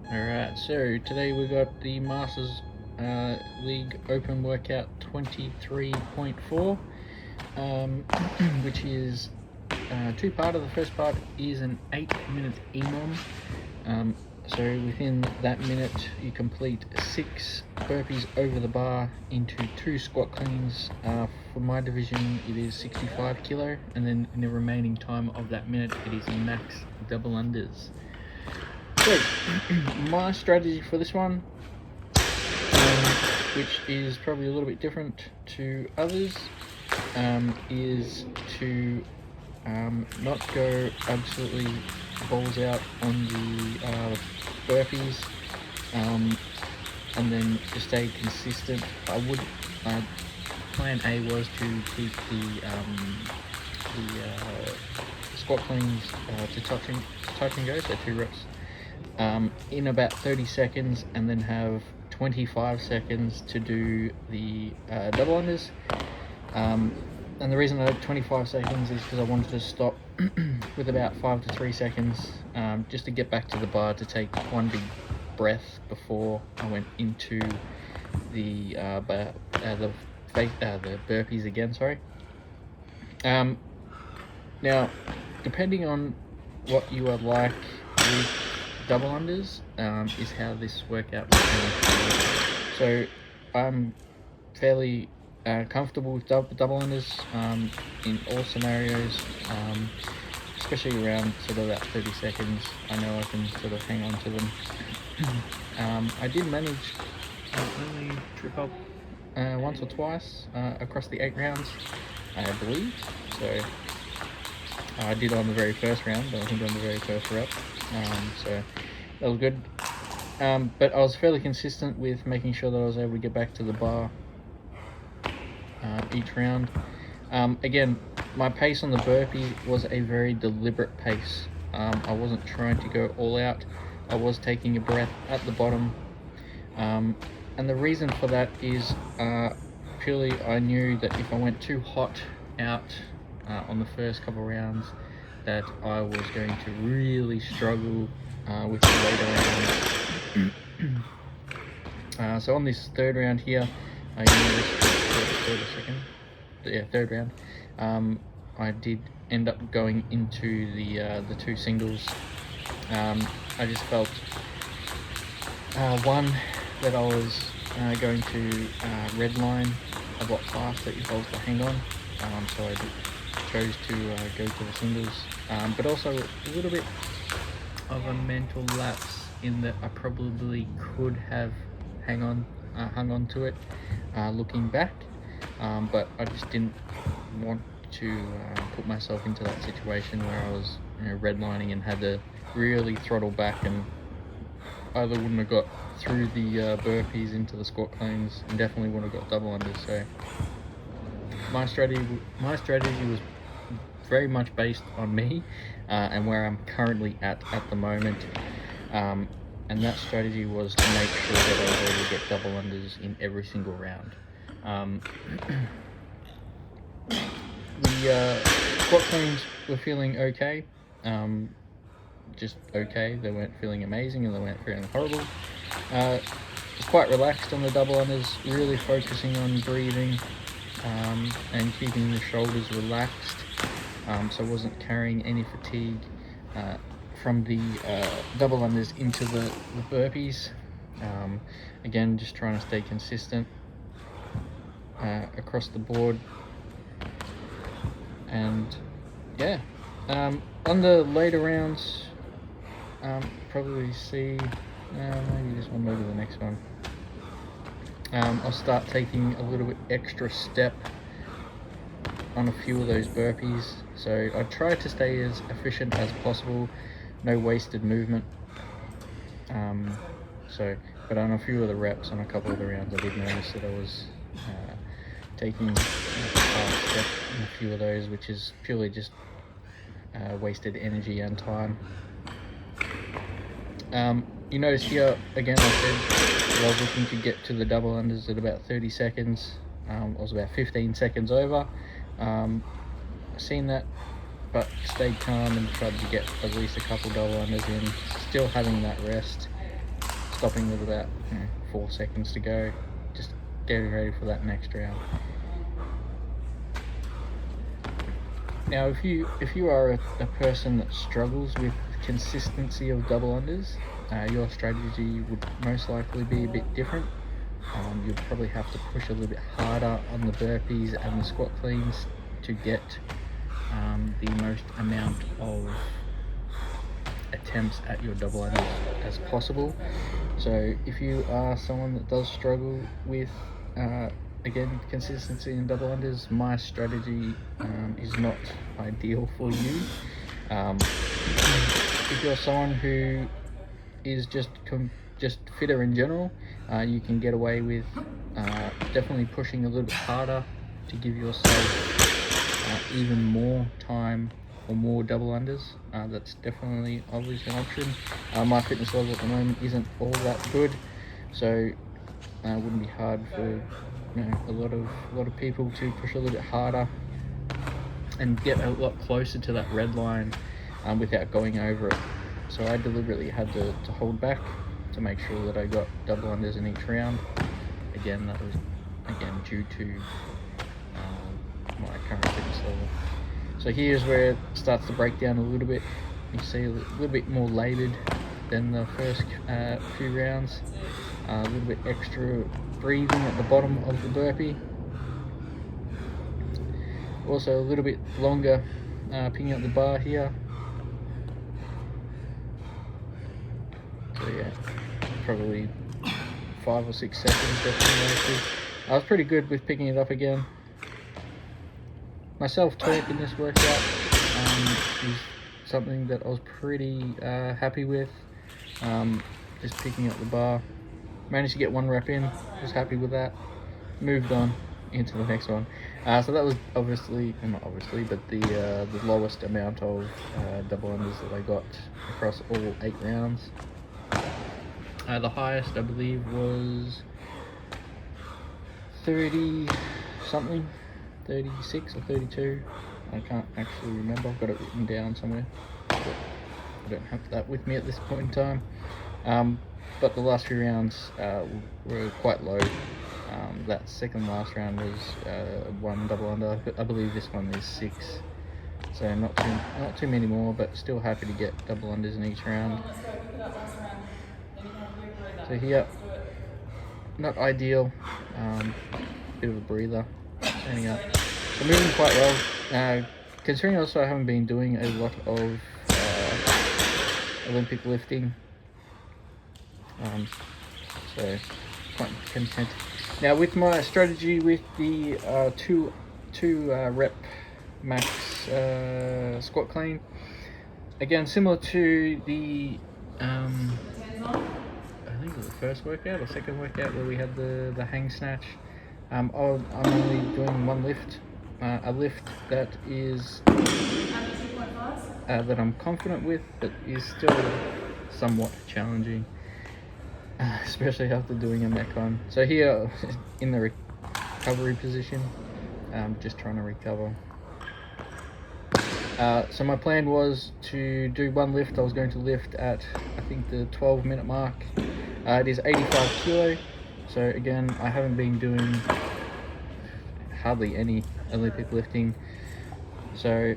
Alright, so today we got the Masters League Open Workout 23.4, which is two-part. The first part is an 8-minute EMOM. So within that minute you complete 6 burpees over the bar into 2 squat cleans. For my division it is 65 kilo, and then in the remaining time of that minute it is max double unders. So my strategy for this one, which is probably a little bit different to others, is to not go absolutely balls out on the burpees, and then to stay consistent. Plan A was to keep the squat cleans to touch and go, so 2 reps in about 30 seconds, and then have 25 seconds to do the double unders. And the reason I had 25 seconds is because I wanted to stop with about 5 to 3 seconds, just to get back to the bar to take one big breath before I went into the burpees again. Sorry. Now, depending on what you are like with double unders, is how this workout was going to be. So I'm fairly comfortable with double unders in all scenarios, especially around sort of that 30 seconds. I know I can sort of hang on to them. I did manage only trip up once or twice across the 8 rounds, I believe. So I did on the very first round, I think on the very first rep, so that was good. But I was fairly consistent with making sure that I was able to get back to the bar each round. Again, my pace on the burpee was a very deliberate pace. I wasn't trying to go all out. I was taking a breath at the bottom, and the reason for that is purely I knew that if I went too hot out on the first couple of rounds, that I was going to really struggle with the later rounds. So on this third round here, third round, I did end up going into the 2 singles. I just felt one, that I was going to redline a lot faster if I was to hang on, so I chose to go to the singles, but also a little bit of a mental lapse in that I probably could have hung on to it looking back, but I just didn't want to put myself into that situation where I was redlining and had to really throttle back, and either wouldn't have got through the burpees into the squat cleans, and definitely wouldn't have got double unders. So my strategy was very much based on me and where I'm currently at the moment, and that strategy was to make sure that I was able to get double unders in every single round. The squat cleans were feeling okay, just okay. They weren't feeling amazing and they weren't feeling horrible. Just quite relaxed on the double unders, really focusing on breathing and keeping the shoulders relaxed, so I wasn't carrying any fatigue from the double unders into the burpees. Again, just trying to stay consistent across the board. And yeah, on the later rounds, probably see, maybe just one over the next one. I'll start taking a little bit extra step on a few of those burpees, so I try to stay as efficient as possible, no wasted movement. But on a few of the reps, on a couple of the rounds, I did notice that I was taking a fast step in a few of those, which is purely just wasted energy and time. You notice here, again, I said I was looking to get to the double unders at about 30 seconds. I was about 15 seconds over. Seen that, but stayed calm and tried to get at least a couple double unders in, still having that rest. stopping with about 4 seconds to go, just getting ready for that next round. Now, if you are a person that struggles with consistency of double unders, your strategy would most likely be a bit different. You'd probably have to push a little bit harder on the burpees and the squat cleans to get the most amount of attempts at your double unders as possible. So if you are someone that does struggle with again, consistency in double unders, my strategy is not ideal for you. If you're someone who is just fitter in general, you can get away with definitely pushing a little bit harder to give yourself even more time or more double unders. That's definitely obviously an option. My fitness level at the moment isn't all that good, so it wouldn't be hard for a lot of people to push a little bit harder and get a lot closer to that red line without going over it. So I deliberately had to hold back to make sure that I got double unders in each round. Again, that was due to my current fitness level. So here's where it starts to break down a little bit. You see a little bit more laboured than the first few rounds. A little bit extra breathing at the bottom of the burpee. Also a little bit longer picking up the bar here. So yeah, probably 5 or 6 seconds definitely. I was pretty good with picking it up again. My self-talk in this workout is something that I was pretty happy with. Just picking up the bar. Managed to get 1 rep in, was happy with that. Moved on into the next one. So that was obviously, well, not obviously, but the lowest amount of double unders that I got across all 8 rounds. The highest, I believe, was 30 something, 36 or 32. I can't actually remember. I've got it written down somewhere, but I don't have that with me at this point in time. But the last few rounds were quite low. That second last round was 1 double under. I believe this one is 6. So not too many more, but still happy to get double unders in each round. So here, not ideal. Bit of a breather. Standing up. So moving quite well. Considering also I haven't been doing a lot of Olympic lifting. So quite content. Now with my strategy with the two rep max squat clean, again similar to the I think it was the first workout or second workout where we had the hang snatch. I'm only doing 1 lift, a lift that is that I'm confident with, but is still somewhat challenging. Especially after doing a Metcon. So here in the recovery position, just trying to recover. So my plan was to do 1 lift. I was going to lift at, I think, the 12-minute mark. It is 85 kilo. So again, I haven't been doing hardly any Olympic lifting. So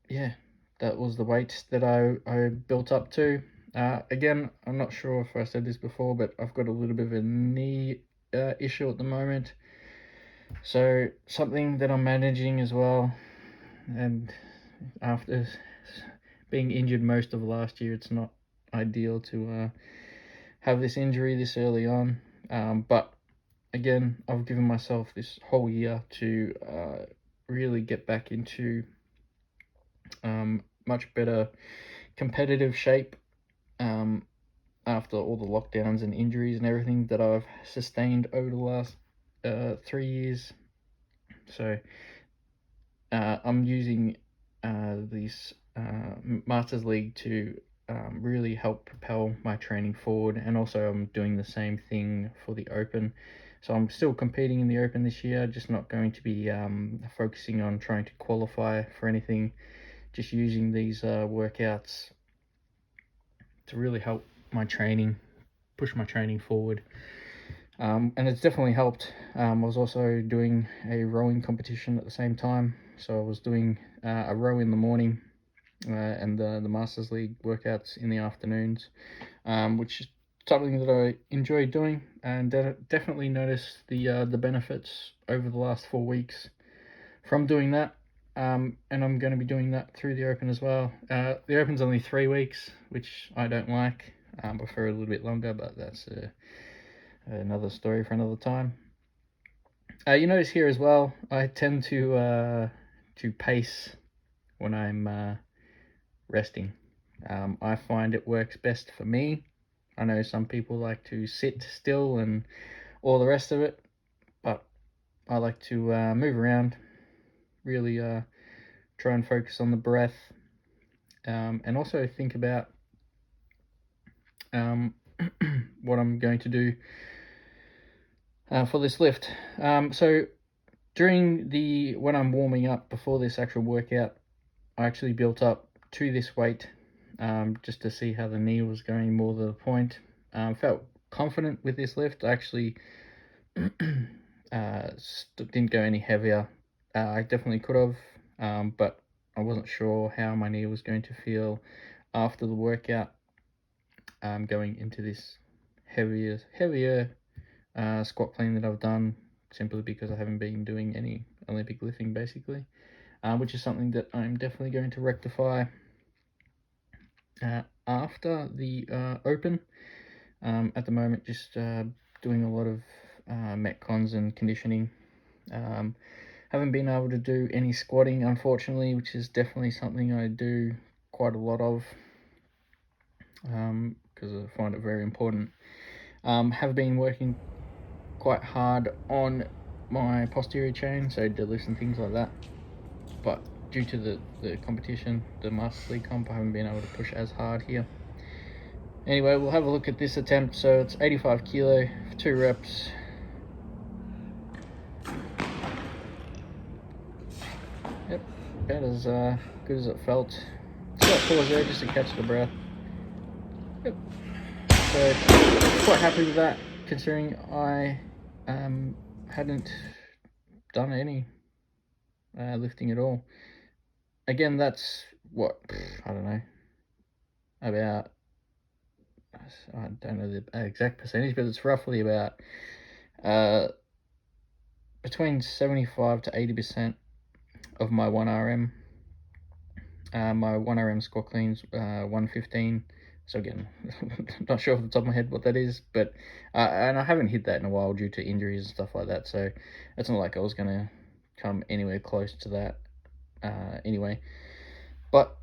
yeah, that was the weight that I built up to. Again, I'm not sure if I said this before, but I've got a little bit of a knee issue at the moment. So something that I'm managing as well. And after being injured most of last year, it's not ideal to have this injury this early on. But again, I've given myself this whole year to really get back into much better competitive shape after all the lockdowns and injuries and everything that I've sustained over the last 3 years. So I'm using this Masters League to really help propel my training forward, and also I'm doing the same thing for the Open. So I'm still competing in the Open this year, just not going to be focusing on trying to qualify for anything, just using these workouts to really help my training, push my training forward. And it's definitely helped. I was also doing a rowing competition at the same time, so I was doing a row in the morning and the Masters League workouts in the afternoons, which is something that I enjoy doing, and definitely noticed the benefits over the last 4 weeks from doing that. And I'm going to be doing that through the Open as well. The Open's only 3 weeks, which I don't like. I prefer a little bit longer, but that's another story for another time. You notice here as well, I tend to pace when I'm resting. I find it works best for me. I know some people like to sit still and all the rest of it, but I like to move around, really try and focus on the breath, and also think about what I'm going to do for this lift. So when I'm warming up before this actual workout, I actually built up to this weight just to see how the knee was going more to the point. Felt confident with this lift. I actually didn't go any heavier. I definitely could have, but I wasn't sure how my knee was going to feel after the workout, going into this heavier squat clean that I've done, simply because I haven't been doing any Olympic lifting basically, which is something that I'm definitely going to rectify after the Open. At the moment, just doing a lot of metcons and conditioning. Haven't been able to do any squatting, unfortunately, which is definitely something I do quite a lot of, because I find it very important. Have been working quite hard on my posterior chain, so deadlifts and things like that, but due to the competition, the Master League comp, I haven't been able to push as hard here. Anyway, we'll have a look at this attempt. So it's 85 kilo for 2 reps. Yep, about as good as it felt. Slight pause there just to catch the breath. Yep. So quite happy with that, considering I hadn't done any lifting at all. Again, that's what, I don't know, about, I don't know the exact percentage, but it's roughly about between 75 to 80% of my 1RM. My 1RM squat cleans 115. So again, not sure off the top of my head what that is, but and I haven't hit that in a while due to injuries and stuff like that. So it's not like I was gonna come anywhere close to that anyway. But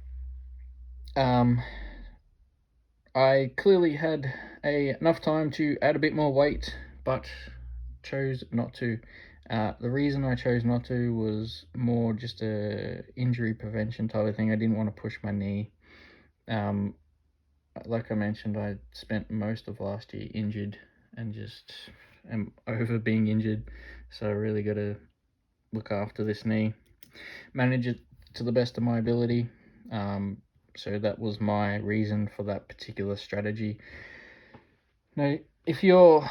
I clearly had enough time to add a bit more weight, but chose not to. The reason I chose not to was more just a injury prevention type of thing. I didn't want to push my knee. Like I mentioned, I spent most of last year injured and just am over being injured. So I really got to look after this knee, manage it to the best of my ability. So that was my reason for that particular strategy. Now, if you're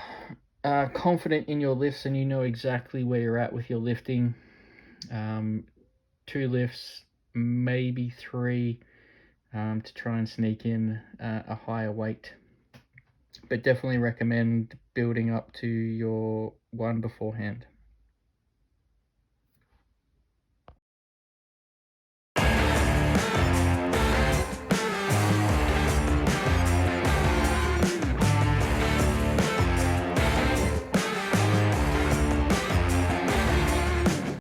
confident in your lifts and you know exactly where you're at with your lifting, 2 lifts, maybe 3, to try and sneak in a higher weight, but definitely recommend building up to your 1 beforehand.